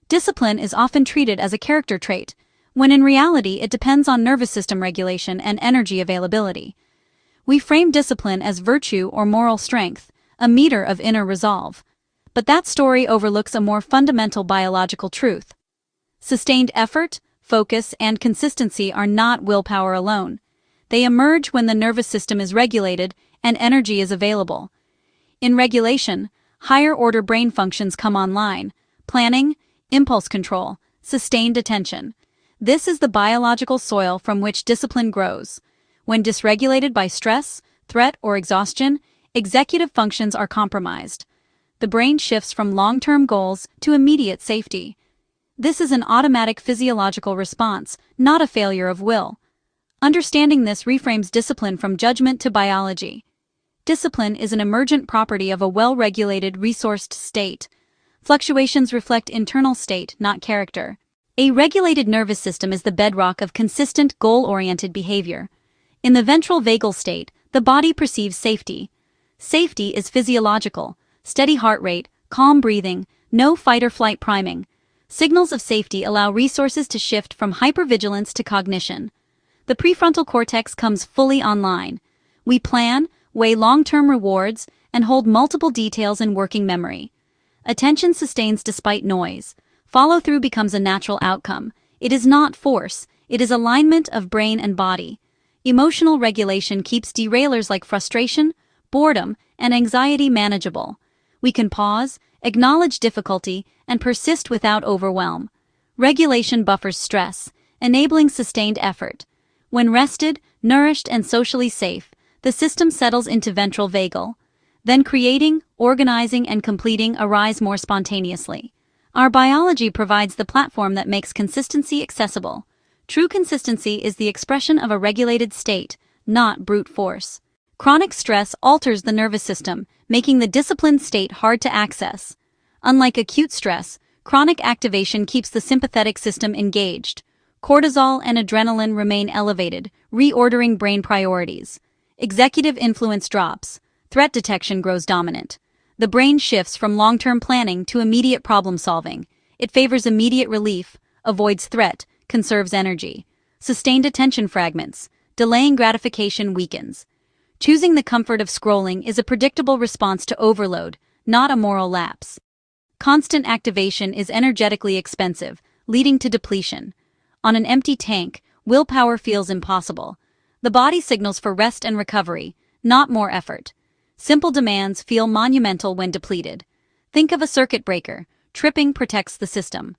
Discipline is often treated as a character trait, when in reality it depends on nervous system regulation and energy availability. We frame discipline as virtue or moral strength, a meter of inner resolve. But that story overlooks a more fundamental biological truth. Sustained effort, focus, and consistency are not willpower alone. They emerge when the nervous system is regulated and energy is available. In regulation, higher-order brain functions come online: planning, impulse control, sustained attention. This is the biological soil from which discipline grows. When dysregulated by stress, threat, or exhaustion, executive functions are compromised. The brain shifts from long-term goals to immediate safety. This is an automatic physiological response, not a failure of will. Understanding this reframes discipline from judgment to biology. Discipline is an emergent property of a well-regulated, resourced state. Fluctuations reflect internal state, not character. A regulated nervous system is the bedrock of consistent, goal-oriented behavior. In the ventral vagal state, the body perceives safety. Safety is physiological: steady heart rate, calm breathing, no fight-or-flight priming. Signals of safety allow resources to shift from hypervigilance to cognition. The prefrontal cortex comes fully online. We plan, weigh long-term rewards, and hold multiple details in working memory. Attention sustains despite noise. Follow-through becomes a natural outcome. It is not force, it is alignment of brain and body. Emotional regulation keeps derailers like frustration, boredom, and anxiety manageable. We can pause, acknowledge difficulty, and persist without overwhelm. Regulation buffers stress, enabling sustained effort. When rested, nourished, and socially safe, the system settles into ventral vagal. Then creating, organizing, and completing arise more spontaneously. Our biology provides the platform that makes consistency accessible. True consistency is the expression of a regulated state, not brute force. Chronic stress alters the nervous system, making the disciplined state hard to access. Unlike acute stress, chronic activation keeps the sympathetic system engaged. Cortisol and adrenaline remain elevated, reordering brain priorities. Executive influence drops. Threat detection grows dominant. The brain shifts from long-term planning to immediate problem-solving. It favors immediate relief, avoids threat, conserves energy. Sustained attention fragments. Delaying gratification weakens. Choosing the comfort of scrolling is a predictable response to overload, not a moral lapse. Constant activation is energetically expensive, leading to depletion. On an empty tank, willpower feels impossible. The body signals for rest and recovery, not more effort. Simple demands feel monumental when depleted. Think of a circuit breaker. Tripping protects the system.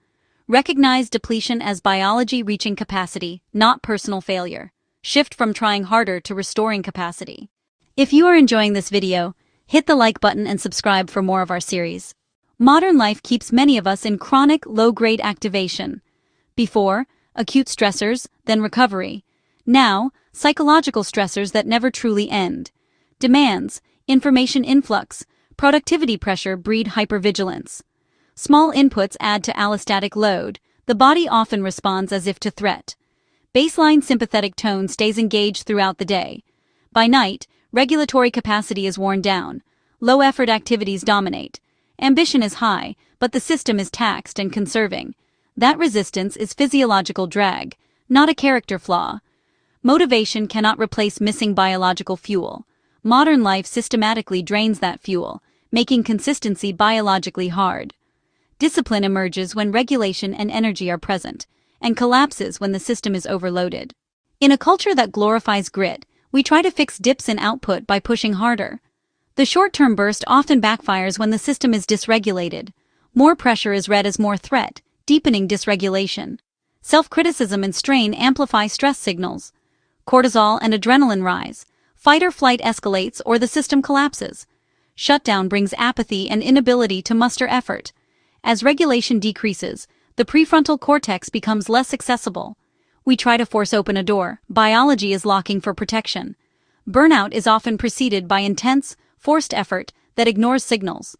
Recognize depletion as biology reaching capacity, not personal failure. Shift from trying harder to restoring capacity. If you are enjoying this video, hit the like button and subscribe for more of our series. Modern life keeps many of us in chronic, low-grade activation. Before, acute stressors, then recovery. Now, psychological stressors that never truly end. Demands, information influx, productivity pressure breed hypervigilance. Small inputs add to allostatic load. The body often responds as if to threat. Baseline sympathetic tone stays engaged throughout the day. By night, regulatory capacity is worn down. Low-effort activities dominate. Ambition is high, but the system is taxed and conserving. That resistance is physiological drag, not a character flaw. Motivation cannot replace missing biological fuel. Modern life systematically drains that fuel, making consistency biologically hard. Discipline emerges when regulation and energy are present, and collapses when the system is overloaded. In a culture that glorifies grit, we try to fix dips in output by pushing harder. The short-term burst often backfires when the system is dysregulated. More pressure is read as more threat, deepening dysregulation. Self-criticism and strain amplify stress signals. Cortisol and adrenaline rise. Fight or flight escalates or the system collapses. Shutdown brings apathy and inability to muster effort. As regulation decreases, the prefrontal cortex becomes less accessible. We try to force open a door. Biology is locking for protection. Burnout is often preceded by intense, forced effort that ignores signals.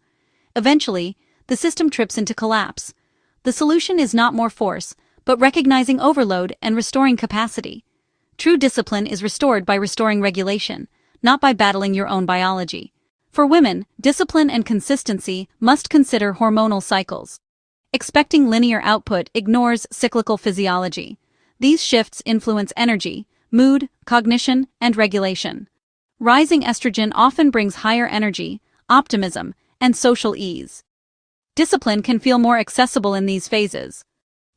Eventually, the system trips into collapse. The solution is not more force, but recognizing overload and restoring capacity. True discipline is restored by restoring regulation, not by battling your own biology. For women, discipline and consistency must consider hormonal cycles. Expecting linear output ignores cyclical physiology. These shifts influence energy, mood, cognition, and regulation. Rising estrogen often brings higher energy, optimism, and social ease. Discipline can feel more accessible in these phases.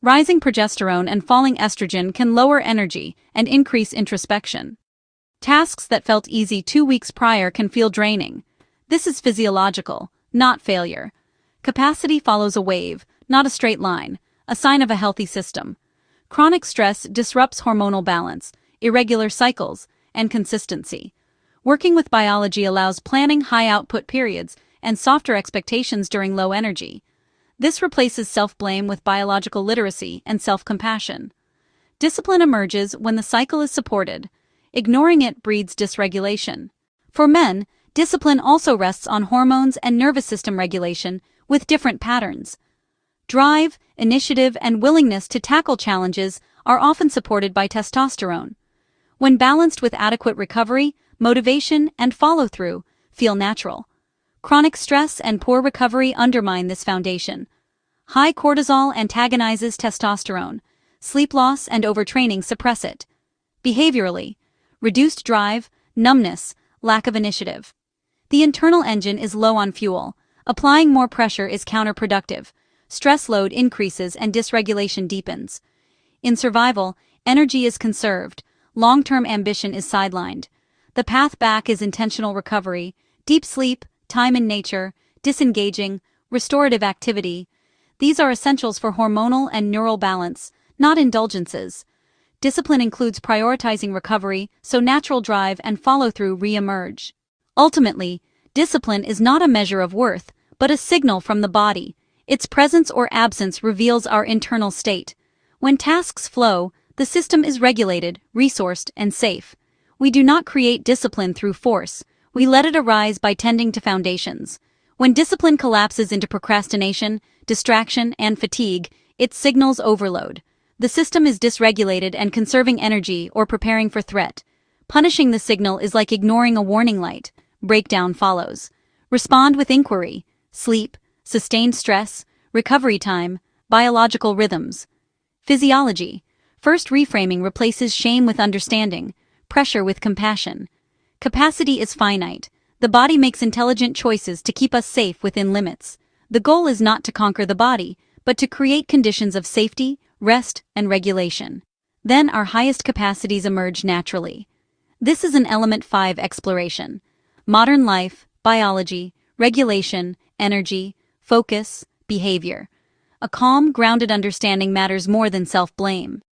Rising progesterone and falling estrogen can lower energy and increase introspection. Tasks that felt easy 2 weeks prior can feel draining. This is physiological, not failure. Capacity follows a wave, not a straight line, a sign of a healthy system. Chronic stress disrupts hormonal balance, irregular cycles, and consistency. Working with biology allows planning high-output periods and softer expectations during low energy. This replaces self-blame with biological literacy and self-compassion. Discipline emerges when the cycle is supported. Ignoring it breeds dysregulation. For men, discipline also rests on hormones and nervous system regulation with different patterns. Drive, initiative, and willingness to tackle challenges are often supported by testosterone. When balanced with adequate recovery, motivation, and follow-through, feel natural. Chronic stress and poor recovery undermine this foundation. High cortisol antagonizes testosterone. Sleep loss and overtraining suppress it. Behaviorally, reduced drive, numbness, lack of initiative. The internal engine is low on fuel. Applying more pressure is counterproductive. Stress load increases and dysregulation deepens. In survival, energy is conserved. Long-term ambition is sidelined. The path back is intentional recovery, deep sleep, time in nature, disengaging, restorative activity. These are essentials for hormonal and neural balance, not indulgences. Discipline includes prioritizing recovery so natural drive and follow-through re-emerge. Ultimately, discipline is not a measure of worth, but a signal from the body. Its presence or absence reveals our internal state. When tasks flow, the system is regulated, resourced, and safe. We do not create discipline through force. We let it arise by tending to foundations. When discipline collapses into procrastination, distraction, and fatigue, it signals overload. The system is dysregulated and conserving energy or preparing for threat. Punishing the signal is like ignoring a warning light. Breakdown follows. Respond with inquiry, sleep, sustained stress, recovery time, biological rhythms. Physiology. First reframing replaces shame with understanding, pressure with compassion. Capacity is finite. The body makes intelligent choices to keep us safe within limits. The goal is not to conquer the body, but to create conditions of safety, rest, and regulation. Then our highest capacities emerge naturally. This is an Element 5 exploration. Modern life, biology, regulation, energy, focus, behavior. A calm, grounded understanding matters more than self-blame.